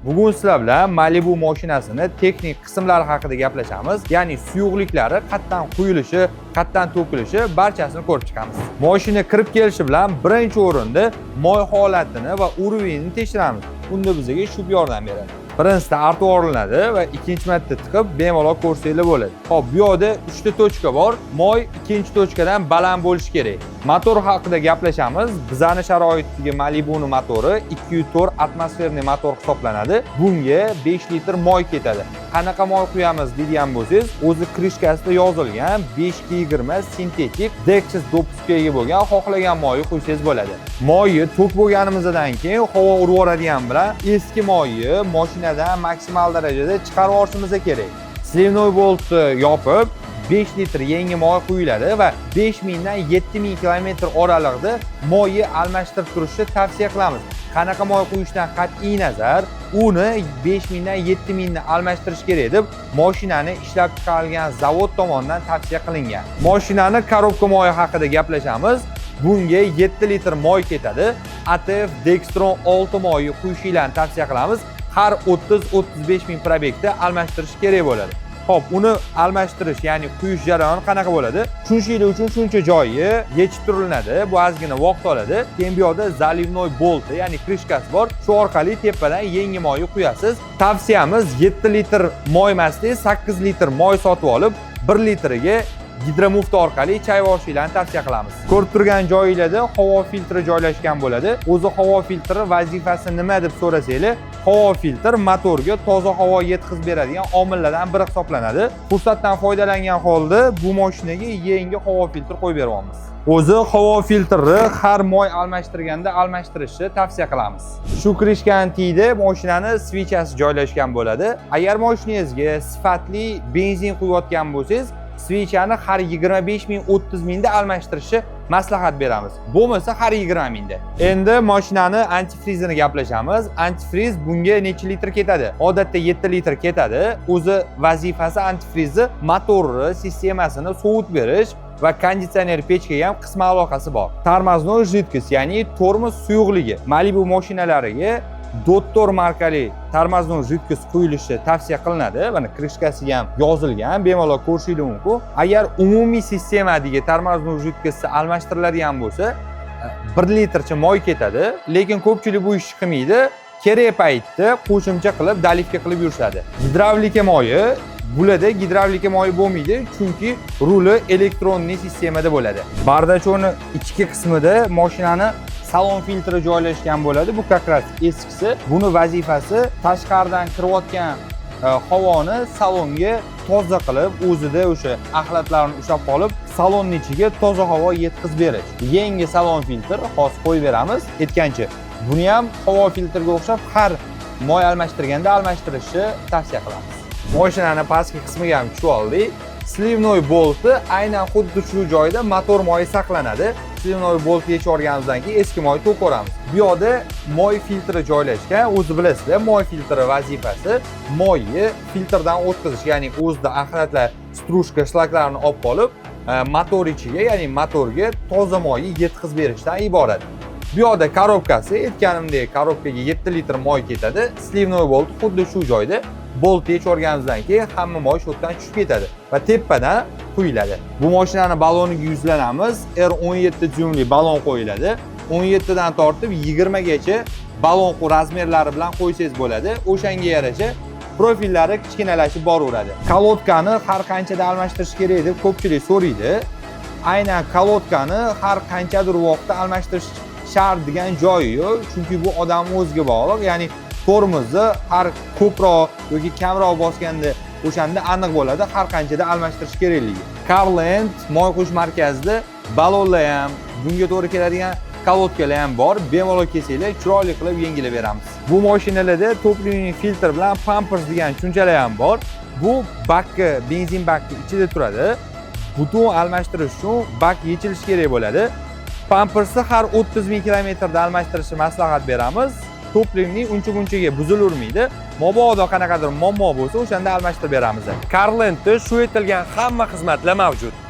Bugun sizlar bilan Malibu mashinasini texnik qismlari haqida gaplashamiz. Ya'ni suyuqliklari, qatdan quyilishi, qatdan to'kilishi barchasini ko'rib chiqamiz. Mashina kirib kelishi bilan birinchi o'rinda moy holatini va urovini tekshiramiz. Bunda bizga shu yordam beradi. Birinchisi artib olinadi va ikkinchi marta tiqib bemalol ko'rsanglar bo'ladi. Xo'p, bu yerda 3 ta tochka bor. Moy ikkinchi tochkadan baland bo'lishi kerak. Motor haqida gaplashamiz. Bizani sharoitdagi Malibuning motori 204 atmosferniy motor hisoblanadi. Bunga 5 litr moy ketadi. Qanaqa moy quyamiz deydigan bo'lsangiz, o'zi krishkasida yozilgan 520 sintetik Dexis dopuskaga ega bo'lgan xohlagan moyni quysangiz bo'ladi. Moyni to'k bo'lganimizdan keyin havo urib yuboradigan bilan eski moyni mashinadan maksimal darajada chiqarib yuborishimiz kerak. Slivnoy boltni yopib 5 litr yangi moy quyiladi va 5000 dan 7000 kilometr oralig'ida moyni almashtirib turishni tavsiya qilamiz. Qanaqa moy quyishdan qat'iy nazar, uni 5000 dan 7000 ni almashtirish kerak deb mashinani ishlab chiqarilgan zavod tomonidan tavsiya qilingan. Mashinani korobka moyi haqida gaplashamiz. Bunga 7 litr moy ketadi. ATF Dextron 6 moyi quyishinglarni tavsiya qilamiz. Har 30-35 ming probegda almashtirish kerak bo'ladi. Xo'p, uni almashtirish, ya'ni quyish jarayoni qanaqa bo'ladi? Tushunishinglar uchun shuncha joyi yechib turiladi. Bu ozgina vaqt oladi. Keyin bu yerda zalivnoy bolti, ya'ni krishkasi bor. Shu orqali tepadan yangi moyni quyasiz. Tavsiyamiz 7 litr moy emasda 8 litr moy sotib olib, 1 litriga gidromufta orqali chayvorishinglarni tavsiya qilamiz. Ko'rib turgan joyingizda havo filtri joylashgan bo'ladi. O'zi havo filtri vazifasi nima deb so'rasanglar, havo filtr motorga toza havo yetkazib beradigan omillardan biri hisoblanadi. Fursatdan foydalangan holda bu mashinaga yangi havo filtr qo'yib beryapmiz. O'zi havo filtri har moy almashtirganda almashtirishni tavsiya qilamiz. Shu krishkani tiyda mashinani svichasi joylashgan bo'ladi. Agar mashinangizga sifatli benzin quyayotgan bo'lsangiz, svichani har 25 ming 30 mingda almashtirishni maslahat beramiz. Bo'lmasa har 20 mingda. Endi mashinani antifrizini gaplashamiz. Antifriz bunga necha litr ketadi? Odatda 7 litr ketadi. O'zi vazifasi antifrizni motorni sistemasini sovutib berish va konditsioner pechkaga ham qisman aloqasi bor. Tormoznoy жидкость, ya'ni tormoz suyuqligi. Malibu mashinalariga Dottor markali tormoznoy жидкость quyilishi tavsiya qilinadi. Mana krishkasiga ham yozilgan, bemalol ko'rishingiz mumkin. Agar umumiy sistemadagi tormoznoy жидкостьni almashtiriladigan bo'lsa, 1 litrcha moy ketadi, lekin ko'pchilik bu ishni qilmaydi. Kerak paytda qo'shimcha qilib, dalivka qilib yurishadi. Gidravlika moyi Bularda gidravlika moyi bo'lmaydi, chunki ruli elektronniy sistemada bo'ladi. Bardachoni ichki qismida mashinani salon filtri joylashgan bo'ladi. Bu kakras eskisi. Buni vazifasi tashqaridan kirayotgan havoni salonga toza qilib, o'zida o'sha axlatlarni ushlab qolib, salonning ichiga toza havo yetkazib berish. Yangi salon filtr xos qo'yib beramiz. Aytgancha, buni ham havo filtriga o'xshab har moy almashtirganda almashtirishni tavsiya qilamiz. Mashinani pastki qismiga ham tushib oldik. Slivnoy bolti aynan xuddi shu joyda motor moyi saqlanadi. Slivnoy boltni yechib olganimizdan keyin eski moy to'kib Bu yerda moy filtri joylashgan. O'zi bilasizlar, moy filtri vazifasi moyni filtrdan o'tkazish, ya'ni o'zida axlatlar, strushka, shlaklarni olib qolib, motor ichiga, ya'ni motorga toza moyni yetkazib berishdan iborat. Bu yerda korobkasi, aytganimdek, korobkaga 7 litr moy ketadi. Slivnoy bolt xuddi shu joyda. Bolt yechib olganimizdan keyin hamma moy shu yerdan tushib ketadi va tepadan quyiladi. Bu mashinani baloniga yuzlanamiz. R17 dyumli balon qo'yiladi. 17 dan tortib 20 gacha balon razmerlari bilan qo'ysangiz bo'ladi. O'shanga yarasha profillari kichkinalashib boraveradi. Kalotkani har qanchada almashtirish kerak deb ko'pchilik so'raydi. Aynan kalotkani har qanchadir vaqtda almashtirish shart degan joyi yo'q, chunki bu odam o'ziga bog'liq. Ya'ni tormozni har ko'proq yoki kamroq bosganda o'shanda aniq bo'ladi har qanchada almashtirish kerakligi. Carland moy quyish markazida balonlar ham, bunga to'g'ri keladigan kolodkalar ham bor. Bemalol kelsanglar, chiroyli qilib yengilab beramiz. Bu mashinalarda topливный filtr bilan Pampers degan tushunchalar ham bor. Bu bakka, benzin bakki ichida turadi. Butun almashtirish uchun bak yechilishi kerak bo'ladi. Pampersni har 30 ming kilometrda almashtirishni maslahat beramiz. Toplimning uncha-bunchaga buzilurmaydi. Mabodo qanaqadir muammo bo'lsa, o'shanda almashtirib beramiz. Carlandda shu etilgan hamma xizmatlar mavjud.